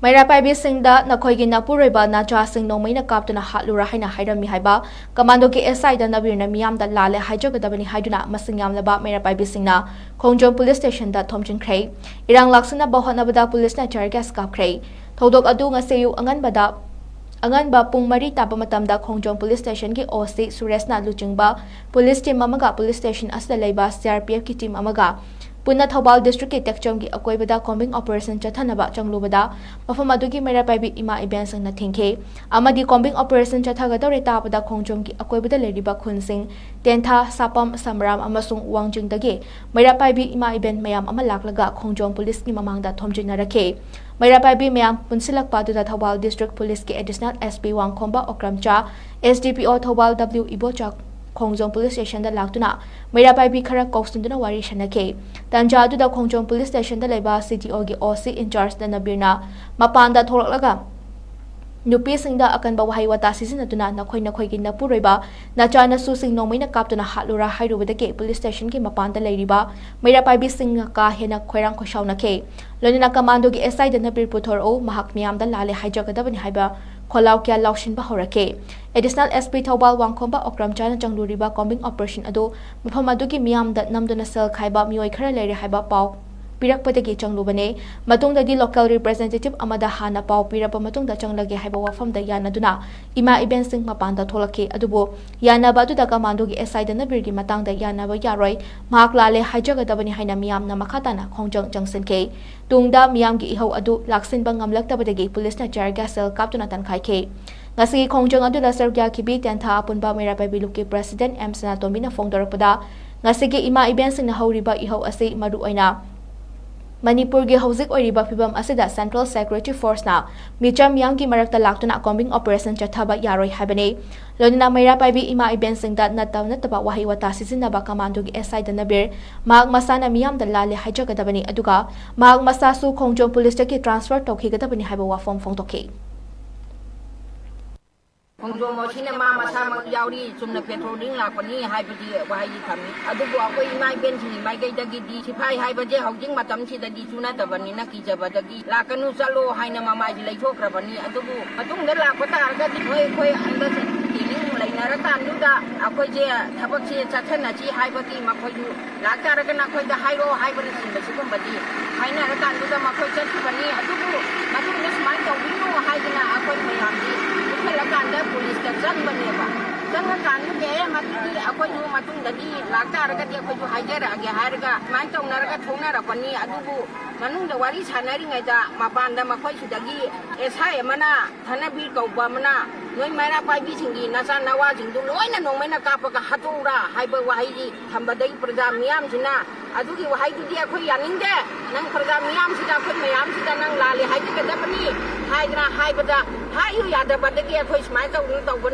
ꯃꯩꯔꯥ ꯄꯥꯏꯕꯤꯁꯤꯡꯗ ꯅꯈꯣꯏꯒꯤ ꯅꯄꯨꯔꯣꯏꯕ ꯅꯆꯥꯁꯤꯡ ꯅꯣꯡꯃꯩꯅ ꯀꯥꯞꯇꯨꯅ ꯍꯥꯠꯂꯨꯔꯥ ꯍꯥꯏꯅ ꯍꯥꯏꯔꯝꯃꯤ ꯍꯥꯏꯕ ꯀꯃꯥꯟꯗꯣꯒꯤ ꯑꯦꯁꯥꯏꯗ ꯅꯕꯤꯔꯅ ꯃꯤꯌꯥꯝꯗ ꯂꯥꯜꯂꯦ ꯍꯥꯏꯖꯒꯗꯕꯅꯤ ꯍꯥꯏꯗꯨꯅ ꯃꯁꯤꯡ ꯌꯥꯝꯂꯕ ꯃꯩꯔꯥ ꯄꯥꯏꯕꯤꯁꯤꯡꯅ ꯈꯣꯡꯖꯣꯝ ꯄꯨꯂꯤꯁ ꯁ꯭ꯇꯦꯁꯟꯗ ꯊꯣꯝꯖꯤꯟꯈ꯭ꯔꯦ꯫ ꯏꯔꯥꯡ ꯂꯥꯛꯁꯤꯟꯅꯕ ꯍꯣꯠꯅꯕꯗ ꯄꯨꯂꯤꯁꯅ ꯇꯤꯌꯔ ꯒ꯭ꯌꯥꯁ ꯀꯥꯞꯈ꯭ꯔꯦ꯫ ꯊꯧꯗꯣꯛ ꯑꯗꯨ ꯉꯁꯤ ꯑꯌꯨꯛ ꯑꯉꯟꯕ ꯄꯨꯡ 4 ꯇꯥꯕ ꯃꯇꯝꯗ ꯈꯣꯡꯖꯣꯝ ꯄꯨꯂꯤꯁ ꯁ꯭ꯇꯦꯁꯟꯒꯤ ꯑꯣ.ꯁꯤ. ꯁꯨꯔꯦꯁꯅ ꯂꯨꯆꯤꯡꯕ ꯄꯨꯂꯤꯁ ꯇꯤꯝ ꯑꯃꯒ ꯄꯨꯂꯤꯁ ꯁ꯭ꯇꯦꯁꯟ ꯑꯁꯤꯗ ꯂꯩꯕ ꯁꯤ.ꯑꯥꯔ.ꯄꯤ.ꯑꯦꯐ.ꯀꯤ ꯇꯤꯝ ꯑꯃꯒ ꯄꯨꯟꯅ ꯊꯧꯕꯥꯜ ꯗꯤꯁꯇ꯭ꯔꯤꯛꯀꯤ ꯇꯦꯛꯆꯝꯒꯤ ꯑꯀꯣꯏꯕꯗ ꯀꯣꯝꯕꯤꯡ ꯑꯣꯄꯔꯦꯁꯟ ꯆꯠꯊꯅꯕ ꯆꯪꯂꯨꯕꯗ ꯃꯐꯝ ꯑꯗꯨꯒꯤ ꯃꯩꯔꯥ ꯄꯥꯏꯕꯤ ꯏꯃꯥ ꯏꯕꯦꯟꯁꯤꯡꯅ ꯊꯤꯡꯈꯤ ꯑꯃꯗꯤ ꯀꯣꯝꯕꯤꯡ ꯑꯣꯄꯔꯦꯁꯟ ꯆꯠꯊꯒꯗꯧꯔꯦ ꯇꯥꯕꯗ ꯈꯣꯡꯖꯣꯝꯒꯤ ꯑꯀꯣꯏꯕꯗ ꯂꯩꯔꯤꯕ ꯈꯨꯟꯁꯤꯡ ꯇꯦꯟꯊꯥ, ꯁꯥꯄꯝ, ꯁꯝꯔꯥꯝ ꯑꯃꯁꯨꯡ ꯋꯥꯡꯖꯤꯡꯗꯒꯤ ꯃꯩꯔꯥ ꯄꯥꯏꯕꯤ ꯏꯃꯥ ꯏꯕꯦꯟ ꯃꯌꯥꯝ ꯑꯃ ꯂꯥꯛꯂꯒ ꯈꯣꯡꯖꯣꯝ ꯄꯨꯂꯤꯁꯀꯤ ꯃꯃꯥꯡꯗ ꯊꯣꯝꯖꯤꯟꯅꯔꯛꯈꯤ꯫ ꯃꯩꯔꯥ ꯄꯥꯏꯕꯤ ꯃꯌꯥꯝ ꯄꯨꯟꯁꯤꯜꯂꯛꯄ ꯑꯗꯨꯗ ꯊꯧꯕꯥꯜ ꯗꯤꯁꯇ꯭ꯔꯤꯛ ꯄꯨꯂꯤꯁꯀꯤ additional SP. ꯋꯥꯡꯈꯣꯝꯕ 𝗏𝗏 ꯑꯦꯁ.ꯗꯤ.ꯄꯤ.ꯑꯣ. Thoubal 𝗣.ꯏꯕꯣꯆꯥ Khongjom police ꯁ꯭ꯇꯦꯁꯟꯗ ꯂꯥꯛꯇꯨꯅ ꯃꯩꯔꯥ ꯄꯥꯏꯕꯤ ꯈꯔ ꯀꯧꯁꯤꯟꯗꯨꯅ ꯋꯥꯔꯤ ꯁꯥꯟꯅꯈꯤ꯫ ꯇꯥꯟꯖꯥ ꯑꯗꯨꯗ ꯈꯣꯡꯖꯣꯝ ꯄꯨꯂꯤꯁ ꯁ꯭ꯇꯦꯁꯟꯗ ꯂꯩꯕ ꯁꯤ.ꯗꯤ.ꯑꯣ.ꯒꯤ ꯑꯣ.ꯁꯤ. ꯏꯟꯆꯥꯔꯖ ꯅꯕꯤꯔꯅ ꯃꯄꯥꯟꯗ ꯊꯣꯛꯂꯛꯂꯒ ꯅꯨꯄꯤꯁꯤꯡꯗ ꯑꯀꯟꯕ ꯋꯥꯍꯩ ꯋꯥꯇꯥ ꯁꯤꯖꯤꯟꯅꯗꯨꯅ ꯅꯈꯣꯏꯒꯤ ꯅꯄꯨꯔꯣꯏꯕ ꯅꯆꯥꯅꯁꯨꯁꯤꯡ ꯅꯣꯡꯃꯩꯅ ꯀꯥꯞꯇꯨꯅ ꯍꯥꯠꯂꯨꯔꯥ ꯍꯥꯏꯔꯨꯕꯗꯒꯤ ꯄꯨꯂꯤꯁ ꯁ꯭ꯇꯦꯁꯟꯒꯤ ꯃꯄꯥꯟꯗ ꯂꯩꯔꯤꯕ ꯃꯩꯔꯥ ꯄꯥꯏꯕꯤꯁꯤꯡꯅ ꯀꯥ ꯍꯦꯟꯅ ꯈꯣꯏꯔꯥꯡ ꯈꯣꯏꯁꯥꯎꯅꯈꯤ꯫ ꯂꯣꯏꯅꯅ ꯀꯃꯥꯟꯗꯣꯒꯤ ꯑꯦꯁꯥꯏꯗ ꯅꯕꯤꯔ ꯄꯨꯊꯣꯔꯛꯎ, ꯃꯍꯥꯛ ꯃꯤꯌꯥꯝꯗ ꯂꯥꯜꯂꯦ ꯍꯥꯏꯖꯒꯗꯕꯅꯤ ꯍꯥꯏꯕ ꯈꯣꯜꯂꯥꯎ ꯀꯌꯥ ꯂꯥꯎꯁꯤꯟꯕ ꯍꯧꯔꯛꯈꯤ꯫ Additional SP. Thoubal ꯋꯥꯡꯈꯣꯝꯕ 𝗏𝗏 ꯆꯪꯂꯨꯔꯤꯕ combing operation ꯑꯗꯨ ꯃꯐꯝ ꯑꯗꯨꯒꯤ ꯃꯤꯌꯥꯝꯗ ꯅꯝꯗꯨꯅ ꯁꯦꯜ ꯈꯥꯏꯕ ꯃꯤꯑꯣꯏ ꯈꯔ ꯂꯩꯔꯦ ꯍꯥꯏꯕ ꯄꯥꯎ ꯄꯤꯔꯛꯄꯗꯒꯤ ꯆꯪꯂꯨꯕꯅꯤ꯫ ꯃꯇꯨꯡꯗꯗꯤ ꯂꯣꯀꯦꯜ ꯔꯤꯄ꯭ꯔꯖꯦꯟꯇꯦꯇꯤꯚ ꯑꯃꯗ ꯍꯥꯟꯅ ꯄꯥꯎ ꯄꯤꯔꯕ ꯃꯇꯨꯡꯗ ꯆꯪꯂꯒꯦ ꯍꯥꯏꯕ ꯋꯥꯐꯝꯗ ꯌꯥꯅꯗꯨꯅ ꯏꯃꯥ ꯏꯕꯦꯟꯁꯤꯡ ꯃꯄꯥꯟꯗ ꯊꯣꯛꯂꯛꯈꯤ꯫ ꯑꯗꯨꯕꯨ ꯌꯥꯅꯕ ꯑꯗꯨꯗ ꯀꯃꯥꯟꯗꯣꯒꯤ ꯑꯦꯁꯥꯏꯗ ꯅꯕꯤꯔꯒꯤ ꯃꯇꯥꯡꯗ ꯌꯥꯅꯕ ꯌꯥꯔꯣꯏ, ꯃꯍꯥꯛ ꯂꯥꯜꯂꯦ ꯍꯥꯏꯖꯒꯗꯕꯅꯤ ꯍꯥꯏꯅ ꯃꯤꯌꯥꯝꯅ ꯃꯈꯥ ꯇꯥꯅ ꯈꯣꯡꯖꯪ ꯆꯪꯁꯤꯟꯈꯤ꯫ ꯇꯨꯡꯗ ꯃꯤꯌꯥꯝꯒꯤ ꯏꯍꯧ ꯑꯗꯨ ꯂꯥꯛꯁꯤꯟꯕ ꯉꯝꯂꯛꯇꯕꯗꯒꯤ ꯄꯨꯂꯤꯁꯅ ꯇꯤꯌꯔ ꯒ꯭ꯌꯥꯁ ꯁꯦꯜ ꯀꯥꯞꯇꯨꯅ ꯇꯥꯟꯈꯥꯏꯈꯤ꯫ ꯉꯁꯤꯒꯤ ꯈꯣꯡꯖꯪ ꯑꯗꯨꯗ ꯁꯔꯨꯛ ꯌꯥꯈꯤꯕꯤ ꯇꯦꯟꯊꯥ ꯑꯄꯨꯟꯕ ꯃꯩꯔꯥ ꯄꯥꯏꯕꯤ ꯂꯨꯞꯀꯤ ꯄ꯭ꯔꯁꯤꯗꯦꯟꯠ ꯑꯦꯝ. ꯁꯅꯥꯇꯣꯝꯕꯤꯅ ꯐꯣꯡꯗꯣꯔꯛꯄꯗ ꯉꯁꯤꯒꯤ ꯏꯃꯥ ꯏꯕꯦꯟꯁꯤꯡꯅ ꯍꯧꯔꯤꯕ ꯏꯍꯧ ꯑꯁꯤ ꯃꯔꯨꯑꯣꯏꯅ ꯃꯅꯤꯄꯨꯔꯒꯤ ꯍꯧꯖꯤꯛ ꯑꯣꯏꯔꯤꯕ ꯐꯤꯚꯝ ꯑꯁꯤꯗ ꯁꯦꯟꯇ꯭ꯔꯦꯜ ꯁꯦꯀ꯭ꯌꯨꯔꯤꯇꯤ ꯐꯣꯔꯁꯅ ꯃꯤꯆꯝ ꯃꯤꯌꯥꯝꯒꯤ ꯃꯔꯛꯇ ꯂꯥꯛꯇꯨꯅ ꯀꯣꯝꯕꯤꯡ ꯑꯣꯄꯔꯦꯁꯟ ꯆꯠꯊꯕ ꯌꯥꯔꯣꯏ ꯍꯥꯏꯕꯅꯤ꯫ ꯂꯣꯏꯅꯅ ꯃꯩꯔꯥ ꯄꯥꯏꯕꯤ ꯏꯃꯥ ꯏꯕꯦꯟꯁꯤꯡꯗ ꯅꯠꯇꯕ ꯋꯥꯍꯩ ꯋꯥꯇꯥ ꯁꯤꯖꯤꯟꯅꯕ ꯀꯃꯥꯟꯗꯣꯒꯤ ꯑꯦꯁꯥꯏꯗ ꯅꯕꯤꯔ ꯃꯍꯥꯛ ꯃꯁꯥꯅ ꯃꯤꯌꯥꯝꯗ ꯂꯥꯜꯂꯦ ꯍꯥꯏꯖꯒꯗꯕꯅꯤ ꯑꯗꯨꯒ ꯃꯍꯥꯛ ꯃꯁꯥꯁꯨ ꯈꯣꯡꯖꯣꯝ ꯄꯨꯂꯤꯁꯇꯒꯤ ꯇ꯭ꯔꯥꯟꯁꯐꯔ ꯇꯧꯈꯤꯒꯗꯕꯅꯤ ꯍꯥꯏꯕ ꯋꯥꯐꯝ ꯐꯣꯡꯗꯣꯛꯈꯤ꯫ ꯈꯣꯡꯖꯣꯝ ꯑꯁꯤꯅ ꯃꯥ ꯃꯁꯥꯃꯛ ꯌꯥꯎꯔꯤ, ꯆꯨꯝꯅ ꯄꯦꯇ꯭ꯔꯣꯂꯤꯡ ꯂꯥꯛꯄꯅꯤ ꯍꯥꯏꯕꯗꯤ ꯋꯥꯍꯩ ꯊꯝꯃꯤ꯫ ꯑꯗꯨꯕꯨ ꯑꯩꯈꯣꯏ ꯏꯃꯥ ꯏꯕꯦꯟꯁꯤꯡꯒꯤ ꯃꯥꯏꯀꯩꯗꯒꯤꯗꯤ ꯁꯤꯐꯥꯏ ꯍꯥꯏꯕꯁꯦ ꯍꯧꯖꯤꯛ ꯃꯇꯝꯁꯤꯗꯗꯤ ꯆꯨꯅꯗꯕꯅꯤꯅ ꯀꯤꯖꯕꯗꯒꯤ ꯂꯥꯛꯀꯅꯨ ꯆꯠꯂꯣ ꯍꯥꯏꯅ ꯃꯃꯥꯏꯁꯤ ꯂꯩꯊꯣꯛꯈ꯭ꯔꯕꯅꯤ꯫ ꯑꯗꯨꯕꯨ ꯃꯇꯨꯡꯗ ꯂꯥꯛꯄ ꯇꯥꯔꯒꯗꯤ ꯑꯩꯈꯣꯏ ꯑꯟꯗꯔꯁ꯭ꯇꯦꯟꯗꯤꯡ ꯂꯩꯅꯔꯀꯥꯟꯗꯨꯗ ꯑꯩꯈꯣꯏꯁꯦ ꯊꯕꯛꯁꯦ ꯆꯠꯊꯅꯁꯤ ꯍꯥꯏꯕꯒꯤ ꯃꯈꯣꯏꯁꯨ ꯂꯥꯛꯇꯥꯔꯒꯅ ꯑꯩꯈꯣꯏꯗ ꯍꯥꯏꯔꯛꯑꯣ ꯍꯥꯏꯕꯅꯆꯤꯡꯕ ꯁꯤꯒꯨꯝꯕꯗꯤ ꯍꯥꯏꯅꯔꯀꯥꯟꯗꯨꯗ ꯃꯈꯣꯏ ꯆꯠꯈꯤꯕꯅꯤ꯫ ꯑꯗꯨꯕꯨ ꯃꯇꯨꯡꯗ ꯁꯨꯃꯥꯏꯅ ꯇꯧꯕꯤꯅꯨ ꯍꯥꯏꯗꯅ ꯑꯩꯈꯣꯏ ꯃꯌꯥꯝꯁꯤ ꯄꯨꯟꯁꯤꯜꯂꯀꯥꯟꯗ ꯄꯨꯂꯤꯁꯇ ꯆꯪꯕꯅꯦꯕ꯫ ꯆꯪꯉꯀꯥꯟꯗꯗꯤ ꯃꯗꯨꯗꯤ ꯑꯩꯈꯣꯏꯁꯨ ꯃꯇꯨꯡꯗꯗꯤ ꯂꯥꯛꯇꯥꯔꯒꯗꯤ ꯑꯩꯈꯣꯏꯁꯨ ꯍꯥꯏꯖꯔꯛꯑꯒꯦ ꯍꯥꯏꯔꯒ ꯁꯨꯃꯥꯏꯅ ꯇꯧꯅꯔꯒ ꯊꯣꯛꯅꯔꯛꯄꯅꯤ꯫ ꯑꯗꯨꯕꯨ ꯃꯅꯨꯡꯗ ꯋꯥꯔꯤ ꯁꯥꯟꯅꯔꯤꯉꯩꯗ ꯃꯄꯥꯟꯗ ꯃꯈꯣꯏꯁꯤꯗꯒꯤ ꯑꯦꯁꯥꯏ ꯑꯃꯅ ꯊꯅꯕꯤꯔ ꯀꯧꯕ ꯑꯃꯅ ꯅꯣꯏ ꯃꯩꯔꯥ ꯄꯥꯏꯕꯤꯁꯤꯡꯒꯤ ꯅꯆꯥ ꯅꯋꯥꯁꯤꯡꯗꯨ ꯂꯣꯏꯅ ꯅꯣꯡꯃꯩꯅ ꯀꯥꯞꯄꯒ ꯍꯥꯠꯇꯣꯛꯎꯔꯥ ꯍꯥꯏꯕ ꯋꯥꯍꯩꯁꯤ ꯊꯝꯕꯗꯒꯤ ꯄ꯭ꯔꯖꯥ ꯃꯤꯌꯥꯝꯁꯤꯅ ꯑꯗꯨꯒꯤ ꯋꯥꯍꯩꯗꯨꯗꯤ ꯑꯩꯈꯣꯏ ꯌꯥꯅꯤꯡꯗꯦ, ꯅꯪ ꯄ꯭ꯔꯖꯥ ꯃꯤꯌꯥꯝꯁꯤꯗ ꯑꯩꯈꯣই ꯃꯌꯥꯝꯁꯤꯗ ꯅꯪ ꯂꯥꯜꯂꯦ ꯍꯥꯏꯖꯒꯗꯕꯅꯤ ꯍꯥꯏꯗꯅ ꯍꯥꯏꯕꯗ ꯍꯥꯏꯌꯨ ꯌꯥꯗꯕꯗꯒꯤ ꯑꯩꯈꯣꯏ ꯁꯨꯃꯥꯏꯅ ꯇꯧꯕꯅꯤ